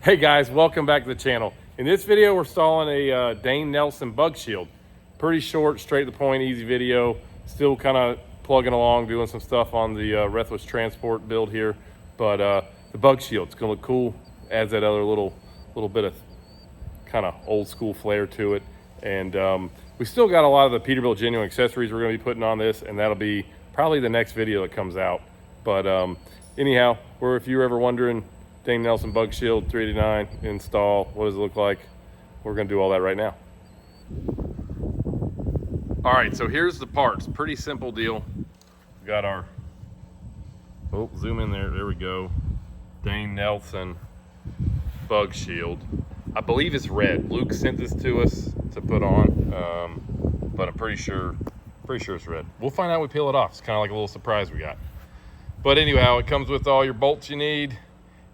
Hey guys, welcome back to the channel. In this video, we're installing a Dane Nelson bug shield. Pretty short, straight to the point, easy video. Still kind of plugging along, doing some stuff on the Rethwich transport build here. But the bug shield's gonna look cool. Adds that other little bit of kind of old school flair to it. And we still got a lot of the Peterbilt genuine accessories we're gonna be putting on this, and that'll be probably the next video that comes out. But anyhow, if you're ever wondering, Dane Nelson bug shield 389 install, what does it look like? We're gonna do all that right now. All right, so here's the parts. Pretty simple deal. We got our, oh, zoom in there we go. Dane Nelson bug shield. I believe it's red. Luke sent this to us to put on, but I'm pretty sure it's red. We'll find out when we peel it off. It's kind of like a little surprise we got. But anyhow, it comes with all your bolts you need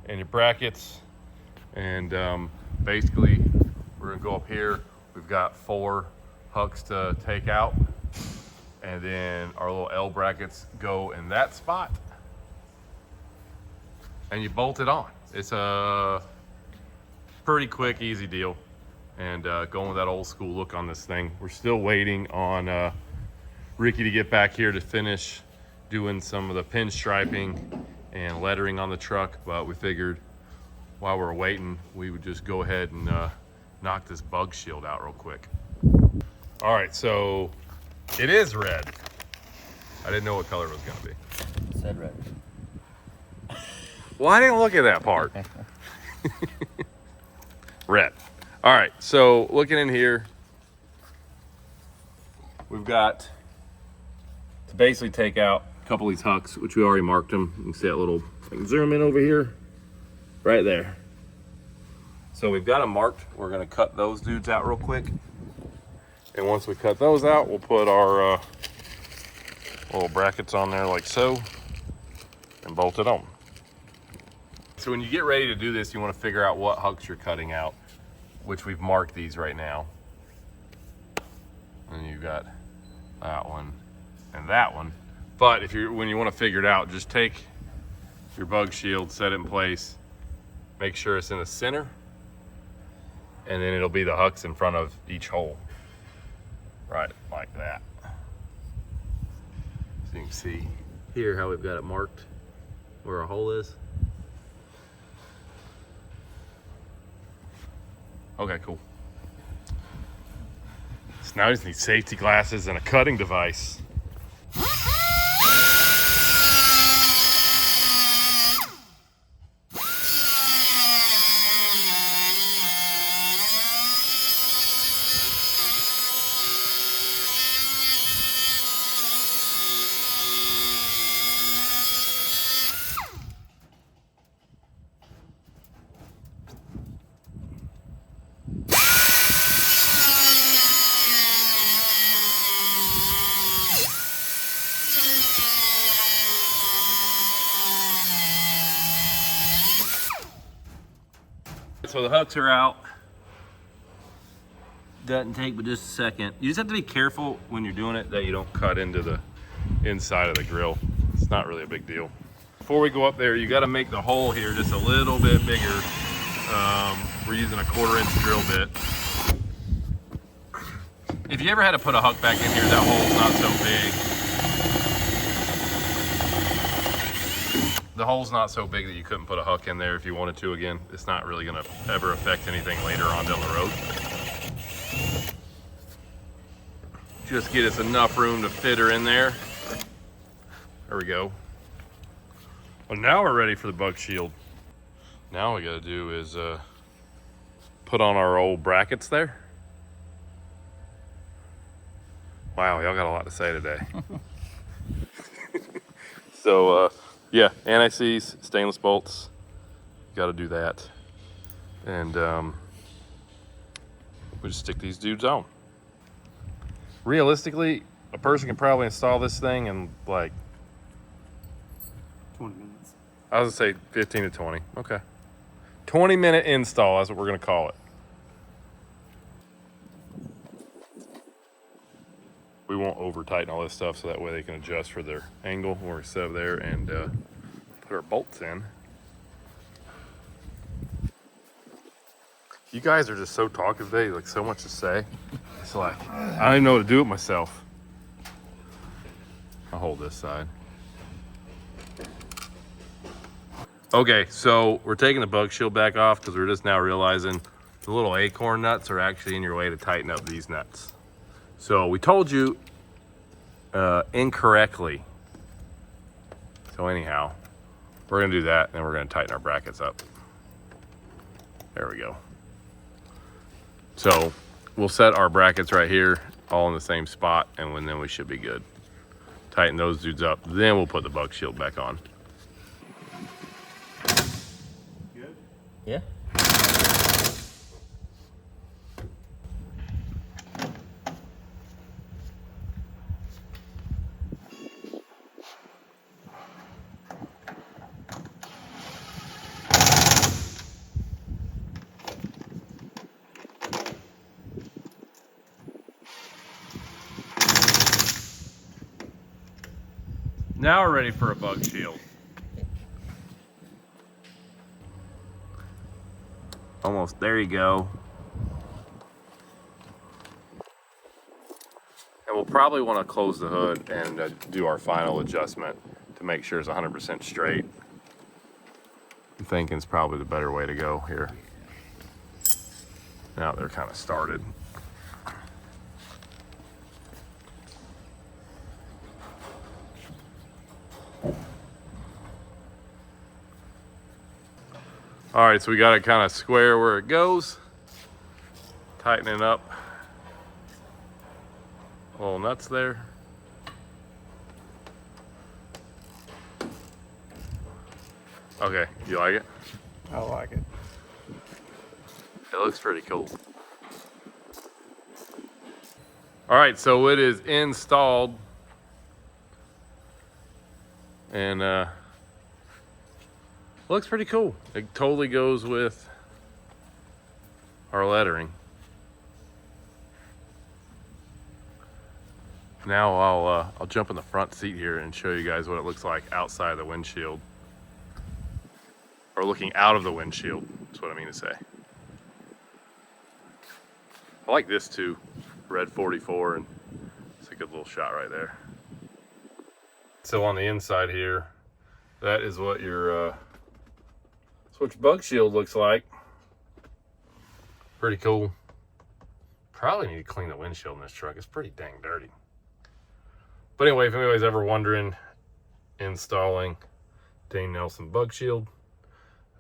and your brackets. And basically, we're gonna go up here. We've got 4 hooks to take out. And then our little L brackets go in that spot. And you bolt it on. It's a pretty quick, easy deal. And going with that old school look on this thing. We're still waiting on Ricky to get back here to finish doing some of the pinstriping and lettering on the truck, but we figured while we're waiting, we would just go ahead and knock this bug shield out real quick. All right, so it is red. I didn't know what color it was gonna be. It said red. Well, I didn't look at that part. Red. All right, so looking in here, we've got to basically take out a couple of these hooks, which we already marked them. You can see that little, I can zoom in over here, right there. So we've got them marked. We're gonna cut those dudes out real quick. And once we cut those out, we'll put our little brackets on there like so and bolt it on. So when you get ready to do this, you wanna figure out what hooks you're cutting out, which we've marked these right now. And you've got that one and that one. But when you want to figure it out, just take your bug shield, set it in place, make sure it's in the center, and then it'll be the hooks in front of each hole. Right, like that. So you can see here how we've got it marked where our hole is. Okay, cool. So now we just need safety glasses and a cutting device. So the hooks are out. Doesn't take but just a second. You just have to be careful when you're doing it that you don't cut into the inside of the grill. It's not really a big deal. Before we go up there, you got to make the hole here just a little bit bigger. We're using a 1/4 inch drill bit. If you ever had to put a hook back in here, that hole's not so big. The hole's not so big that you couldn't put a hook in there if you wanted to. Again, it's not really gonna ever affect anything later on down the road. Just get us enough room to fit her in there. There we go. Well, now we're ready for the bug shield. Now all we gotta do is put on our old brackets there. Wow, y'all got a lot to say today. So, yeah, anti-seize, stainless bolts, got to do that. And we just stick these dudes on. Realistically, a person can probably install this thing in like 20 minutes. I was gonna say 15 to 20. Okay. 20-minute install, that's what we're gonna call it. We won't over tighten all this stuff so that way they can adjust for their angle when we set up there and put our bolts in. You guys are just so talkative today, like so much to say. It's like, I don't even know what to do with myself. I'll hold this side. Okay, so we're taking the bug shield back off because we're just now realizing the little acorn nuts are actually in your way to tighten up these nuts. So we told you incorrectly. So anyhow, we're gonna do that and then we're gonna tighten our brackets up. There we go. So we'll set our brackets right here, all in the same spot, and then we should be good. Tighten those dudes up, then we'll put the bug shield back on. Good? Yeah. Now we're ready for a bug shield. Almost, there you go. And we'll probably want to close the hood and do our final adjustment to make sure it's 100% straight. I'm thinking it's probably the better way to go here. Now they're kind of started. All right, so we got it kind of square where it goes. Tighten it up. Little nuts there. Okay, you like it? I like it. It looks pretty cool. All right, so it is installed. And looks pretty cool. It totally goes with our lettering. Now I'll jump in the front seat here and show you guys what it looks like outside the windshield. Or looking out of the windshield, that's what I mean to say. I like this too, red 44, and it's a good little shot right there. So on the inside here, that is what your bug shield looks like. Pretty cool. Probably need to clean the windshield in this truck. It's pretty dang dirty. But anyway, if anybody's ever wondering, installing Dane Nelson bug shield,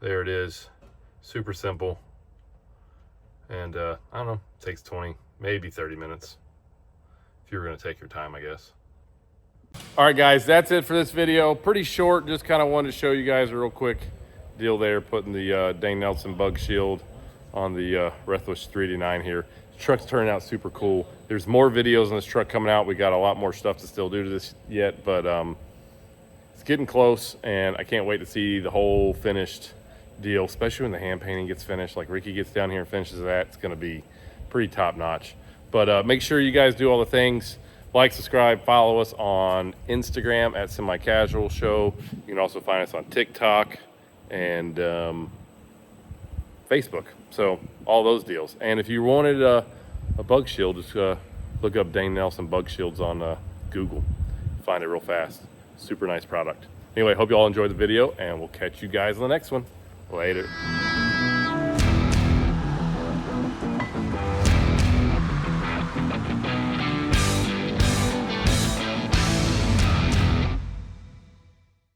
there it is. Super simple. And I don't know, it takes 20, maybe 30 minutes. If you were gonna take your time, I guess. All right, guys, that's it for this video. Pretty short, just kind of wanted to show you guys a real quick deal there, putting the Dane Nelson bug shield on the Rethwish 389 here. The truck's turning out super cool. There's more videos on this truck coming out. We got a lot more stuff to still do to this yet, but it's getting close, and I can't wait to see the whole finished deal, especially when the hand painting gets finished. Like Ricky gets down here and finishes that, it's gonna be pretty top notch. But make sure you guys do all the things. Like, subscribe, follow us on Instagram at Semi Casual Show. You can also find us on TikTok and Facebook. So all those deals. And if you wanted a bug shield, just look up Dane Nelson bug shields on Google. Find it real fast. Super nice product. Anyway, hope you all enjoyed the video, and we'll catch you guys in the next one. Later.